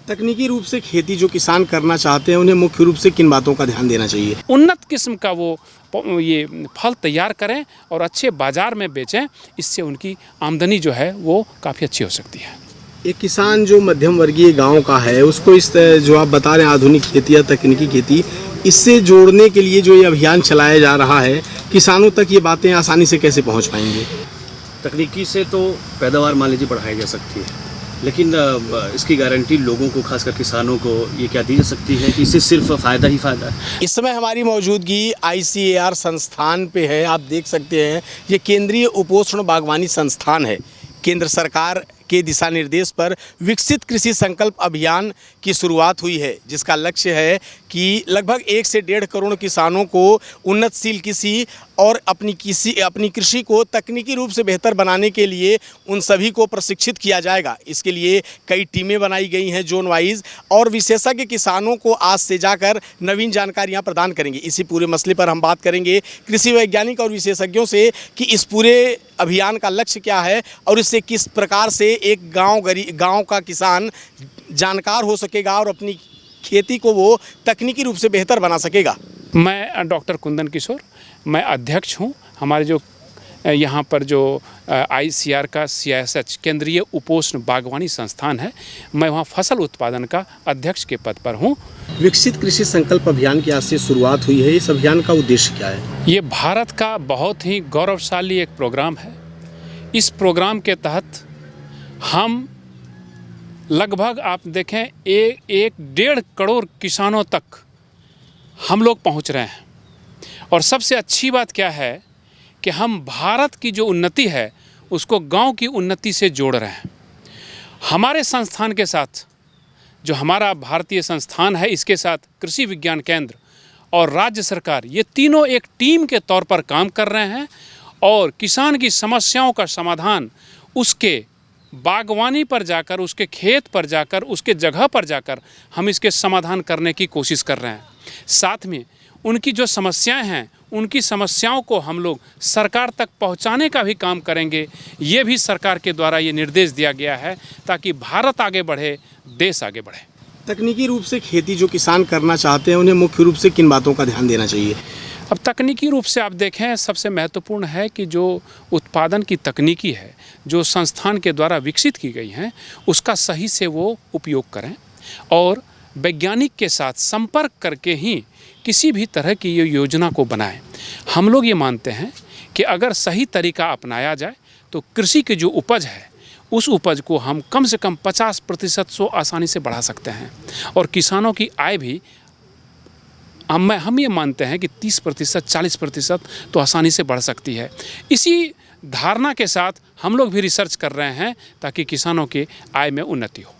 तकनीकी रूप से खेती जो किसान करना चाहते हैं उन्हें मुख्य रूप से किन बातों का ध्यान देना चाहिए? उन्नत किस्म का वो ये फल तैयार करें और अच्छे बाज़ार में बेचें। इससे उनकी आमदनी जो है वो काफ़ी अच्छी हो सकती है। एक किसान जो मध्यम वर्गीय गांव का है उसको इस जो आप बता रहे हैं आधुनिक खेती या तकनीकी खेती, इससे जोड़ने के लिए जो ये अभियान चलाया जा रहा है, किसानों तक ये बातें आसानी से कैसे पहुँच पाएंगे? तकनीकी से तो पैदावार मान लीजिए बढ़ाई जा सकती है, लेकिन इसकी गारंटी लोगों को, खासकर किसानों को ये क्या दी जा सकती है कि इससे सिर्फ फ़ायदा ही फ़ायदा है। इस समय हमारी मौजूदगी ICAR संस्थान पे है। आप देख सकते हैं ये केंद्रीय उपोष्ण बागवानी संस्थान है। केंद्र सरकार के दिशा निर्देश पर विकसित कृषि संकल्प अभियान की शुरुआत हुई है, जिसका लक्ष्य है कि लगभग 1 से 1.5 करोड़ किसानों को उन्नतशील कृषि और अपनी कृषि को तकनीकी रूप से बेहतर बनाने के लिए उन सभी को प्रशिक्षित किया जाएगा। इसके लिए कई टीमें बनाई गई हैं जोन वाइज, और विशेषज्ञ किसानों को आज से जाकर नवीन जानकारियां प्रदान करेंगे। इसी पूरे मसले पर हम बात करेंगे कृषि वैज्ञानिक और विशेषज्ञों से कि इस पूरे अभियान का लक्ष्य क्या है और इससे किस प्रकार से एक गांव का किसान जानकार हो सकेगा और अपनी खेती को वो तकनीकी रूप से बेहतर बना सकेगा। मैं डॉक्टर कुंदन किशोर, मैं अध्यक्ष हूँ। हमारे जो यहाँ पर जो ICAR का CSH केंद्रीय उपोष्ण बागवानी संस्थान है, मैं वहाँ फसल उत्पादन का अध्यक्ष के पद पर हूँ। विकसित कृषि संकल्प अभियान की आज से शुरुआत हुई है। इस अभियान का उद्देश्य क्या है? ये भारत का बहुत ही गौरवशाली एक प्रोग्राम है। इस प्रोग्राम के तहत हम लगभग आप देखें 1.5 करोड़ किसानों तक हम लोग पहुंच रहे हैं। और सबसे अच्छी बात क्या है कि हम भारत की जो उन्नति है उसको गांव की उन्नति से जोड़ रहे हैं। हमारे संस्थान के साथ जो हमारा भारतीय संस्थान है, इसके साथ कृषि विज्ञान केंद्र और राज्य सरकार, ये तीनों एक टीम के तौर पर काम कर रहे हैं और किसान की समस्याओं का समाधान उसके बागवानी पर जाकर, उसके खेत पर जाकर, उसके जगह पर जाकर हम इसके समाधान करने की कोशिश कर रहे हैं। साथ में उनकी जो समस्याएं हैं, उनकी समस्याओं को हम लोग सरकार तक पहुंचाने का भी काम करेंगे। ये भी सरकार के द्वारा ये निर्देश दिया गया है ताकि भारत आगे बढ़े, देश आगे बढ़े। तकनीकी रूप से खेती जो किसान करना चाहते हैं उन्हें मुख्य रूप से किन बातों का ध्यान देना चाहिए? अब तकनीकी रूप से आप देखें, सबसे महत्वपूर्ण है कि जो उत्पादन की तकनीकी है, जो संस्थान के द्वारा विकसित की गई हैं, उसका सही से वो उपयोग करें और वैज्ञानिक के साथ संपर्क करके ही किसी भी तरह की ये योजना को बनाएं। हम लोग ये मानते हैं कि अगर सही तरीका अपनाया जाए तो कृषि की जो उपज है, उस उपज को हम कम से कम 50% से आसानी से बढ़ा सकते हैं और किसानों की आय भी हम ये मानते हैं कि 30%, 40% तो आसानी से बढ़ सकती है। इसी धारणा के साथ हम लोग भी रिसर्च कर रहे हैं ताकि किसानों के आय में उन्नति हो।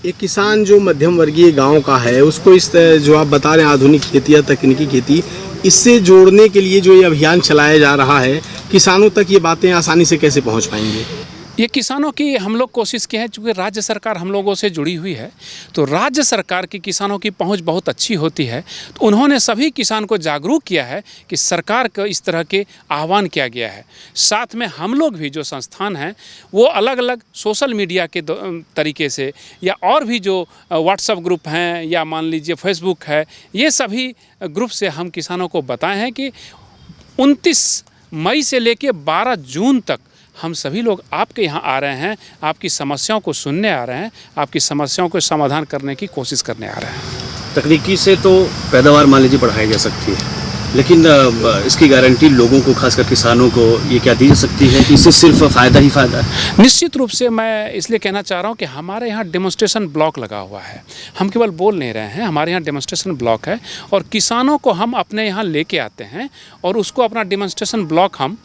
एक किसान जो मध्यम वर्गीय गांव का है उसको इस जो आप बता रहे हैं आधुनिक खेती या तकनीकी खेती, इससे जोड़ने के लिए जो ये अभियान चलाया जा रहा है, किसानों तक ये बातें आसानी से कैसे पहुंच पाएंगे? ये किसानों की हम लोग कोशिश की है, चूँकि राज्य सरकार हम लोगों से जुड़ी हुई है तो राज्य सरकार की किसानों की पहुंच बहुत अच्छी होती है। तो उन्होंने सभी किसान को जागरूक किया है कि सरकार को इस तरह के आह्वान किया गया है। साथ में हम लोग भी जो संस्थान हैं वो अलग अलग सोशल मीडिया के तरीके से या और भी जो व्हाट्सएप ग्रुप हैं या मान लीजिए फेसबुक है, ये सभी ग्रुप से हम किसानों को बताए हैं कि 29 मई से लेकर 12 जून तक हम सभी लोग आपके यहाँ आ रहे हैं, आपकी समस्याओं को सुनने आ रहे हैं, आपकी समस्याओं को समाधान करने की कोशिश करने आ रहे हैं। तकनीकी से तो पैदावार मान लीजिए बढ़ाई जा सकती है, लेकिन इसकी गारंटी लोगों को, खासकर किसानों को ये क्या दी जा सकती है कि इससे सिर्फ फ़ायदा ही फ़ायदा है? निश्चित रूप से मैं इसलिए कहना चाह रहा हूँ कि हमारे यहाँ डेमोन्स्ट्रेशन ब्लॉक लगा हुआ है। हम केवल बोल नहीं रहे हैं, हमारे यहाँ डेमोन्स्ट्रेशन ब्लॉक है और किसानों को हम अपने यहाँ लेके आते हैं और उसको अपना डेमोन्स्ट्रेशन ब्लॉक हम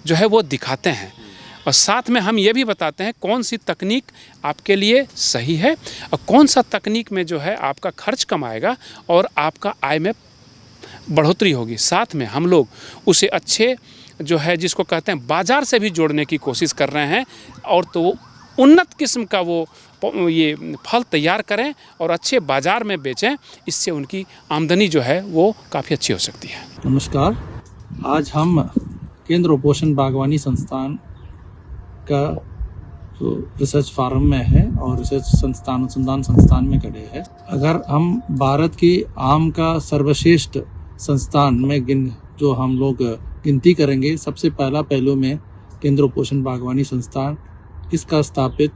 जो है वो दिखाते हैं और साथ में हम ये भी बताते हैं कौन सी तकनीक आपके लिए सही है और कौन सा तकनीक में जो है आपका खर्च कम आएगा और आपका आय में बढ़ोतरी होगी। साथ में हम लोग उसे अच्छे जो है जिसको कहते हैं बाज़ार से भी जोड़ने की कोशिश कर रहे हैं और तो वो उन्नत किस्म का वो ये फल तैयार करें और अच्छे बाज़ार में बेचें। इससे उनकी आमदनी जो है वो काफ़ी अच्छी हो सकती है। नमस्कार, आज हम केंद्र उपोषण बागवानी संस्थान का तो रिसर्च फार्म में है और रिसर्च संस्थान अनुसंधान संस्थान में खड़े हैं। अगर हम भारत की आम का सर्वश्रेष्ठ संस्थान में जो हम लोग गिनती करेंगे, सबसे पहला पहलू में केंद्र उपोषण बागवानी संस्थान, इसका स्थापित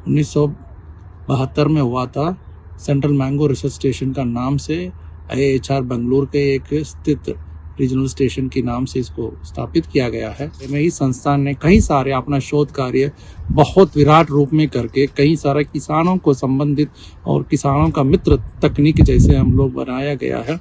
1972 में हुआ था। सेंट्रल मैंगो रिसर्च स्टेशन का नाम से IIHR बेंगलुरु के एक स्थित रीजनल स्टेशन के नाम से इसको स्थापित किया गया है। में ही संस्थान ने कई सारे अपना शोध कार्य बहुत विराट रूप में करके कई सारे किसानों को संबंधित और किसानों का मित्र तकनीक जैसे हम लोग बनाया गया है।